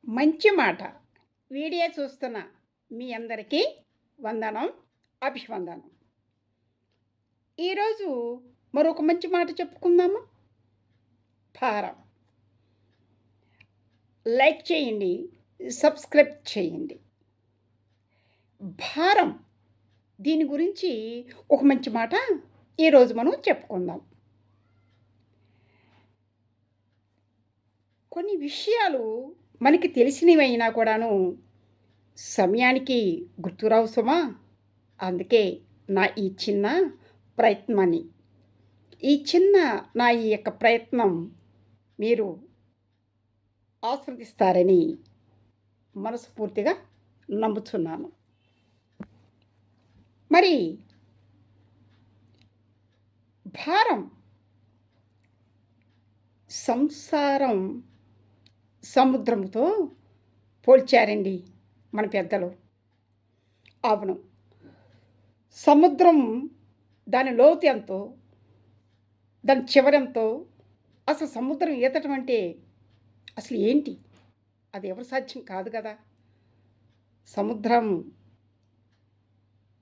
మంచి మాట వీడియో చూస్తున్న మీ అందరికీ వందనం, అభివందనం. ఈరోజు మరొక మంచి మాట చెప్పుకుందామా? భారం. లైక్ చేయండి, సబ్స్క్రైబ్ చేయండి. భారం దీని గురించి ఒక మంచి మాట ఈరోజు మనం చెప్పుకుందాం. కొన్ని విషయాలు మనకి తెలిసినవైనా కూడాను సమయానికి గుర్తురావు సుమా. అందుకే నా ఈ చిన్న ప్రయత్నాన్ని నా ఈ యొక్క ప్రయత్నం మీరు ఆస్వాదిస్తారని మనస్ఫూర్తిగా నమ్ముతున్నాను. మరి భారం సంసారం సముద్రంతో పోల్చారండి మన పెద్దలు. అవును, సముద్రం దాని లోతు ఎంతో, దాని చివరెంతో, అసలు సముద్రం ఈతటం అంటే అసలు ఏంటి? అది ఎవరు సాధ్యం కాదు కదా. సముద్రం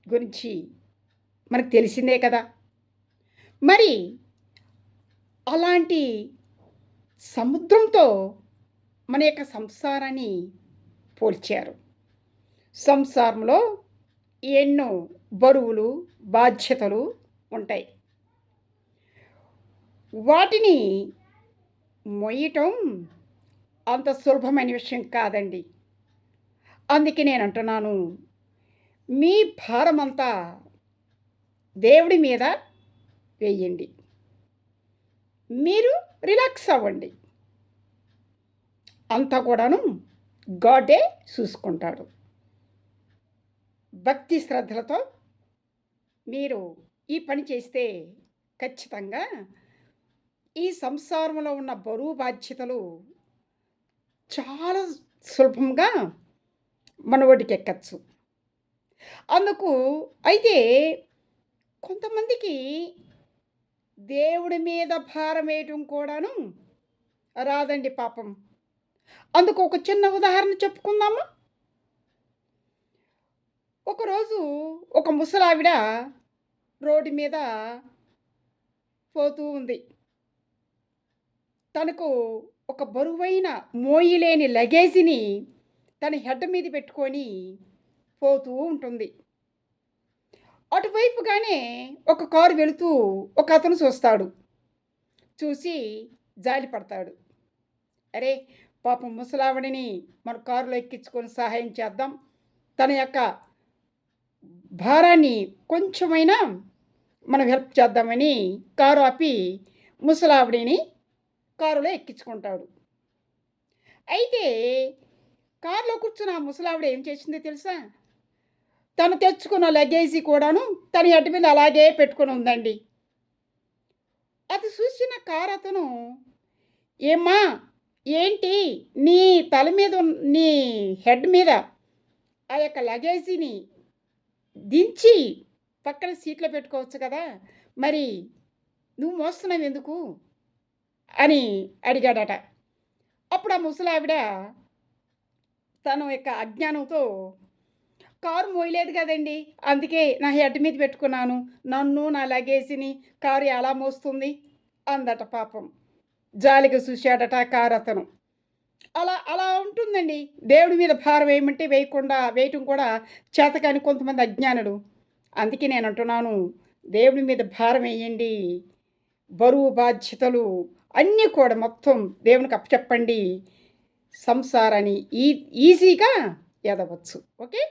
గురించి మనకు తెలిసిందే కదా. మరి అలాంటి సముద్రంతో మన యొక్క సంసారాన్ని పోల్చారు. సంసారంలో ఎన్నో బరువులు, బాధ్యతలు ఉంటాయి. వాటిని మొయ్యటం అంత సులభమైన విషయం కాదండి. అందుకే నేను అంటున్నాను, మీ భారమంతా దేవుడి మీద వేయండి. మీరు రిలాక్స్ అవ్వండి. అంతా కూడాను గాడే చూసుకుంటాడు. భక్తి శ్రద్ధలతో మీరు ఈ పని చేస్తే ఖచ్చితంగా ఈ సంసారంలో ఉన్న బరువు బాధ్యతలు చాలా సులభంగా మన ఒడికి ఎక్కచ్చు. అందుకు అయితే కొంతమందికి దేవుడి మీద భారం వేయటం కూడాను రాదండి పాపం. అందుకు ఒక చిన్న ఉదాహరణ చెప్పుకుందామా? ఒకరోజు ఒక ముసలావిడ రోడ్డు మీద పోతూ ఉంది. తనకు ఒక బరువైన మోయలేని లగేజీని తన హెడ్ మీద పెట్టుకొని పోతూ ఉంటుంది. అటువైపుగానే ఒక కారు వెళుతూ ఒక అతను చూస్తాడు. చూసి జాలి పడతాడు. అరే పాపం ముసలావిడిని మన కారులో ఎక్కించుకొని సహాయం చేద్దాం, తన యొక్క భారాన్ని కొంచెమైనా మనం హెల్ప్ చేద్దామని కారు ఆపి ముసలావిడిని కారులో ఎక్కించుకుంటాడు. అయితే కారులో కూర్చున్న ఆ ముసలావిడ ఏం చేసిందో తెలుసా? తను తెచ్చుకున్న లగేజీ కూడాను తన హెడ్ మీద అలాగే పెట్టుకొని ఉందండి. అది చూసిన కారు అతను, ఏమ్మా ఏంటి నీ తల మీద నీ హెడ్ మీద ఆ యొక్క లగేజీని దించి పక్కన సీట్లో పెట్టుకోవచ్చు కదా, మరి నువ్వు మోస్తున్నావు ఎందుకు అని అడిగాడట. అప్పుడు ఆ ముసలావిడ తన యొక్క అజ్ఞానంతో, కారు మోయలేదు కదండి, అందుకే నా హెడ్ మీద పెట్టుకున్నాను, నన్ను నా లగేజీని కారు ఎలా మోస్తుంది అందట. పాపం జాలిగా చూశాడట కారు అతను. అలా అలా ఉంటుందండి. దేవుడి మీద భారం వేయమంటే వేయటం కూడా చేతకాని కొంతమంది అజ్ఞానులు. అందుకే నేను అంటున్నాను, దేవుడి మీద భారం వేయండి. బరువు బాధ్యతలు అన్నీ కూడా మొత్తం దేవునికి అప్పచెప్పండి. సంసారాన్ని ఈజీగా ఎదవచ్చు. ఓకే.